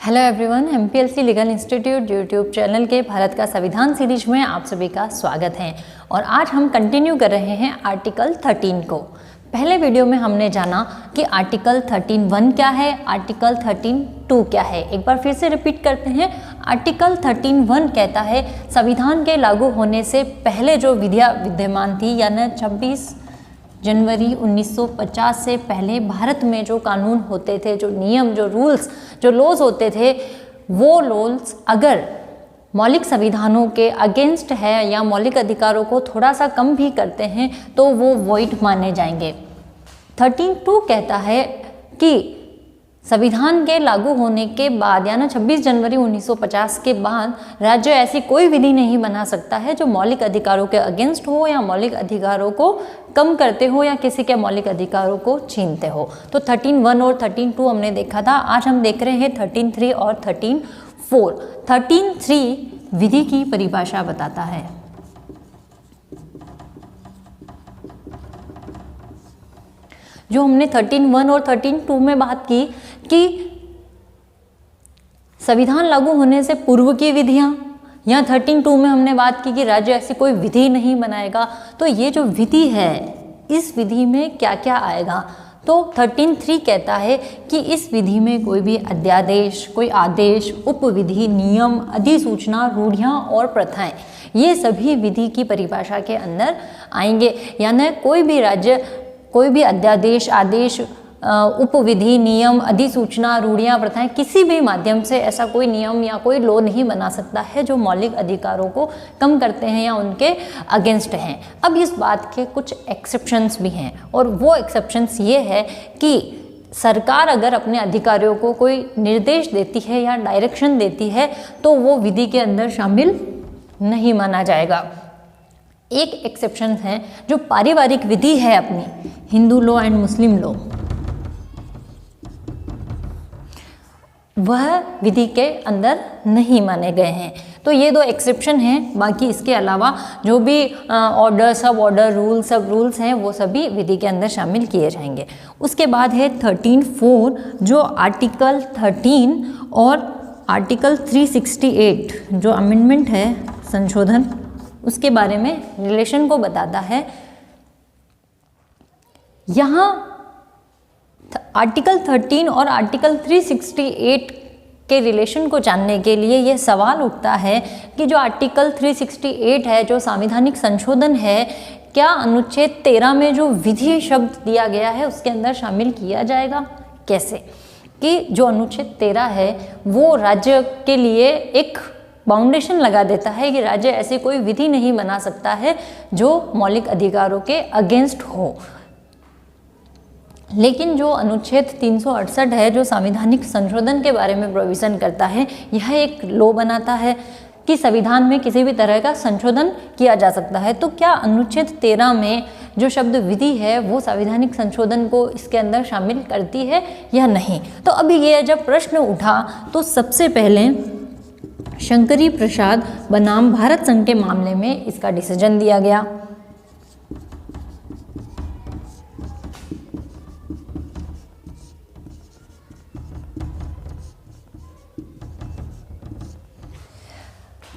Hello everyone, MPLC legal institute YouTube channel के भारत का संविधान सीरीज में आप सभी का स्वागत है। और आज हम कंटिन्यू कर रहे हैं आर्टिकल 13 को। पहले वीडियो में हमने जाना कि आर्टिकल 13(1) क्या है, आर्टिकल 13(2) क्या है। एक बार फिर से रिपीट करते हैं। आर्टिकल 13(1) कहता है संविधान के लागू होने से पहले जो विधियाँ विद्यमान थी, यानी 26 जनवरी 1950 से पहले भारत में जो कानून होते थे, जो नियम, जो रूल्स, जो लॉज होते थे, वो लॉज अगर मौलिक संविधानों के अगेंस्ट है या मौलिक अधिकारों को थोड़ा सा कम भी करते हैं तो वो वॉइड माने जाएंगे। 13(2) कहता है कि संविधान के लागू होने के बाद यानी 26 जनवरी 1950 के बाद राज्य ऐसी कोई विधि नहीं बना सकता है जो मौलिक अधिकारों के अगेंस्ट हो या मौलिक अधिकारों को कम करते हो या किसी के मौलिक अधिकारों को छीनते हो। तो 13(1) और 13(2) हमने देखा था। आज हम देख रहे हैं 13(3) और 13(4). 13(3) विधि की परिभाषा बताता है। जो हमने 13(1) और 13(2) में बात की कि संविधान लागू होने से पूर्व की विधियां, या 13(2) में हमने बात की कि राज्य ऐसी कोई विधि नहीं बनाएगा। तो ये जो विधि है, इस विधि में क्या क्या आएगा? तो 13(3) कहता है कि इस विधि में कोई भी अध्यादेश, कोई आदेश, उपविधि, नियम, अधिसूचना, रूढ़ियाँ और प्रथाएं, ये सभी विधि की परिभाषा के अंदर आएंगे। यानी कोई भी राज्य कोई भी अध्यादेश, आदेश, उपविधि, नियम, अधिसूचना, रूढ़ियाँ, प्रथाएं, किसी भी माध्यम से ऐसा कोई नियम या कोई लॉ नहीं बना सकता है जो मौलिक अधिकारों को कम करते हैं या उनके अगेंस्ट हैं। अब इस बात के कुछ एक्सेप्शंस भी हैं, और वो एक्सेप्शंस ये है कि सरकार अगर अपने अधिकारियों को कोई निर्देश देती है या डायरेक्शन देती है तो वो विधि के अंदर शामिल नहीं माना जाएगा। एक एक्सेप्शन है जो पारिवारिक विधि है अपनी, Hindu law and Muslim law, वह विधि के अंदर नहीं माने गए हैं। तो ये दो एक्सेप्शन हैं। बाकी इसके अलावा जो भी ऑर्डर, सब ऑर्डर, रूल, सब रूल्स हैं, वो सभी विधि के अंदर शामिल किए जाएंगे। उसके बाद है 13(4) जो आर्टिकल 13 और आर्टिकल 368 जो अमेंडमेंट है, संशोधन, उसके बारे में रिलेशन को बताता है। यहाँ आर्टिकल 13 और आर्टिकल 368 के रिलेशन को जानने के लिए यह सवाल उठता है कि जो आर्टिकल 368 है, जो संवैधानिक संशोधन है, क्या अनुच्छेद 13 में जो विधि शब्द दिया गया है उसके अंदर शामिल किया जाएगा? कैसे? कि जो अनुच्छेद 13 है वो राज्य के लिए एक बाउंडेशन लगा देता है कि राज्य ऐसी कोई विधि नहीं बना सकता है जो मौलिक अधिकारों के अगेंस्ट हो। लेकिन जो अनुच्छेद 368 है, जो संवैधानिक संशोधन के बारे में प्रोविज़न करता है, यह एक लॉ बनाता है कि संविधान में किसी भी तरह का संशोधन किया जा सकता है। तो क्या अनुच्छेद 13 में जो शब्द विधि है वो संवैधानिक संशोधन को इसके अंदर शामिल करती है या नहीं? तो अभी ये जब प्रश्न उठा तो सबसे पहले शंकरी प्रसाद बनाम भारत संघ के मामले में इसका डिसीजन दिया गया।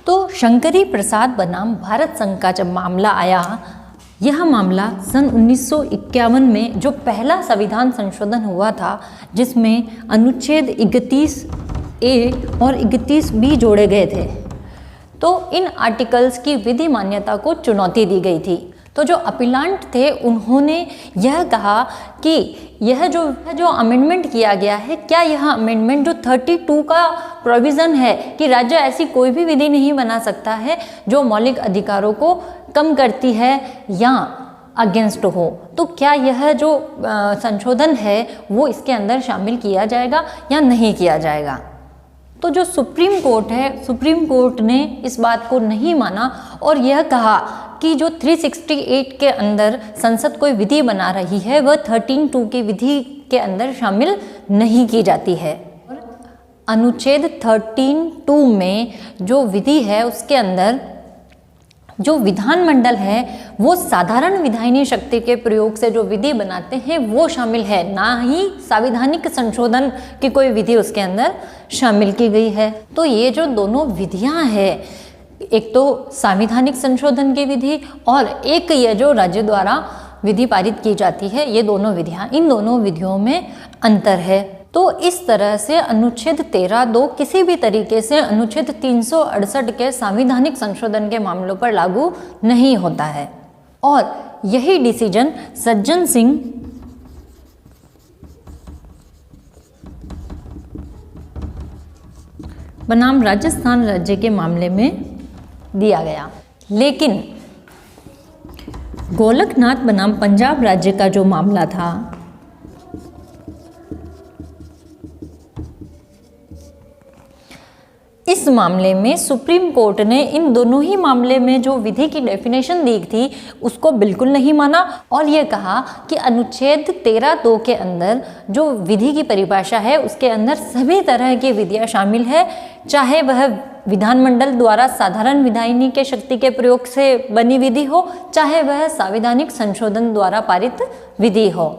तो शंकरी प्रसाद बनाम भारत संघ का जब मामला आया, यह मामला सन 1951 में जो पहला संविधान संशोधन हुआ था, जिसमें अनुच्छेद 31A और 31B जोड़े गए थे, तो इन आर्टिकल्स की विधि मान्यता को चुनौती दी गई थी। तो जो अपीलांट थे उन्होंने यह कहा कि यह जो अमेंडमेंट किया गया है, क्या यह अमेंडमेंट जो 32 का प्रोविज़न है कि राज्य ऐसी कोई भी विधि नहीं बना सकता है जो मौलिक अधिकारों को कम करती है या अगेंस्ट हो, तो क्या यह जो संशोधन है वो इसके अंदर शामिल किया जाएगा या नहीं किया जाएगा? तो जो सुप्रीम कोर्ट है, सुप्रीम कोर्ट ने इस बात को नहीं माना और यह कहा कि जो 368 के अंदर संसद कोई विधि बना रही है वह 13(2) की विधि के अंदर शामिल नहीं की जाती है। अनुच्छेद 13(2) में जो विधि है उसके अंदर जो विधानमंडल है वो साधारण विधायिनी शक्ति के प्रयोग से जो विधि बनाते हैं वो शामिल है, ना ही संवैधानिक संशोधन की कोई विधि उसके अंदर शामिल की गई है। तो ये जो दोनों विधियां हैं, एक तो संवैधानिक संशोधन की विधि और एक ये जो राज्य द्वारा विधि पारित की जाती है, ये दोनों विधियां, इन दोनों विधियों में अंतर है। तो इस तरह से अनुच्छेद 13(2) किसी भी तरीके से अनुच्छेद 368 के संवैधानिक संशोधन के मामलों पर लागू नहीं होता है। और यही डिसीजन सज्जन सिंह बनाम राजस्थान राज्य के मामले में दिया गया। लेकिन गोलकनाथ बनाम पंजाब राज्य का जो मामला था, इस मामले में सुप्रीम कोर्ट ने इन दोनों ही मामले में जो विधि की डेफिनेशन दी थी उसको बिल्कुल नहीं माना और ये कहा कि अनुच्छेद 13(2) के अंदर जो विधि की परिभाषा है उसके अंदर सभी तरह की विधियां शामिल है, चाहे वह विधानमंडल द्वारा साधारण विधायिनी के शक्ति के प्रयोग से बनी विधि हो, चाहे वह संवैधानिक संशोधन द्वारा पारित विधि हो।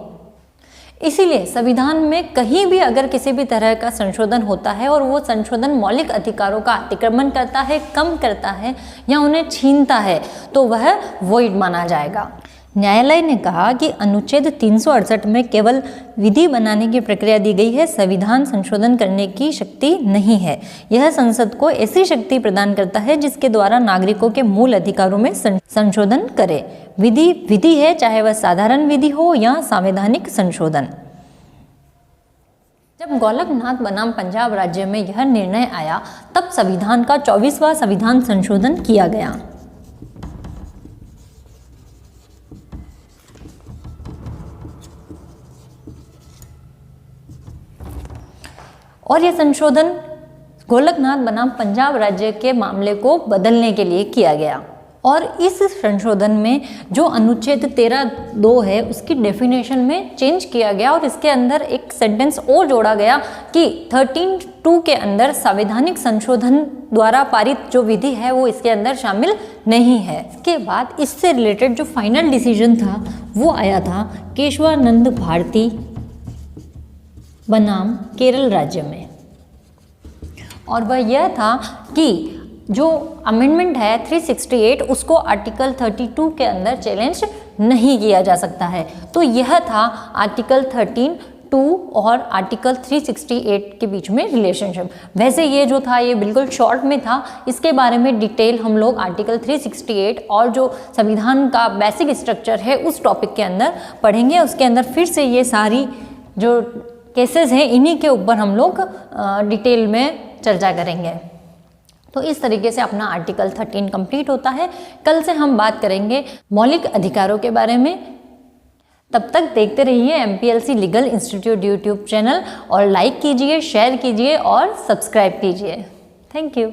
इसीलिए संविधान में कहीं भी अगर किसी भी तरह का संशोधन होता है और वो संशोधन मौलिक अधिकारों का अतिक्रमण करता है, कम करता है या उन्हें छीनता है, तो वह वॉइड माना जाएगा। न्यायालय ने कहा कि अनुच्छेद 368 में केवल विधि बनाने की प्रक्रिया दी गई है, संविधान संशोधन करने की शक्ति नहीं है। यह संसद को ऐसी शक्ति प्रदान करता है जिसके द्वारा नागरिकों के मूल अधिकारों में संशोधन करे। विधि विधि है, चाहे वह साधारण विधि हो या संवैधानिक संशोधन। जब गोलकनाथ बनाम पंजाब राज्य में यह निर्णय आया तब संविधान का 24वां संविधान संशोधन किया गया। और यह संशोधन गोलकनाथ बनाम पंजाब राज्य के मामले को बदलने के लिए किया गया। और इस संशोधन में जो अनुच्छेद 13(2) है उसकी डेफिनेशन में चेंज किया गया और इसके अंदर एक सेंटेंस और जोड़ा गया कि 13(2) के अंदर संवैधानिक संशोधन द्वारा पारित जो विधि है वो इसके अंदर शामिल नहीं है। इसके बाद इससे रिलेटेड जो फाइनल डिसीजन था वो आया था केशवानंद भारती बनाम केरल राज्य में, और वह यह था कि जो अमेंडमेंट है 368 उसको आर्टिकल 32 के अंदर चैलेंज नहीं किया जा सकता है। तो यह था आर्टिकल 13(2) और आर्टिकल 368 के बीच में रिलेशनशिप। वैसे ये जो था ये बिल्कुल शॉर्ट में था, इसके बारे में डिटेल हम लोग आर्टिकल 368 और जो संविधान का बेसिक स्ट्रक्चर है उस टॉपिक के अंदर पढ़ेंगे। उसके अंदर फिर से ये सारी जो केसेस हैं इन्हीं के ऊपर हम लोग डिटेल में चर्चा करेंगे। तो इस तरीके से अपना आर्टिकल 13 कंप्लीट होता है। कल से हम बात करेंगे मौलिक अधिकारों के बारे में। तब तक देखते रहिए MPLC legal institute YouTube channel और लाइक कीजिए, शेयर कीजिए और सब्सक्राइब कीजिए। Thank you.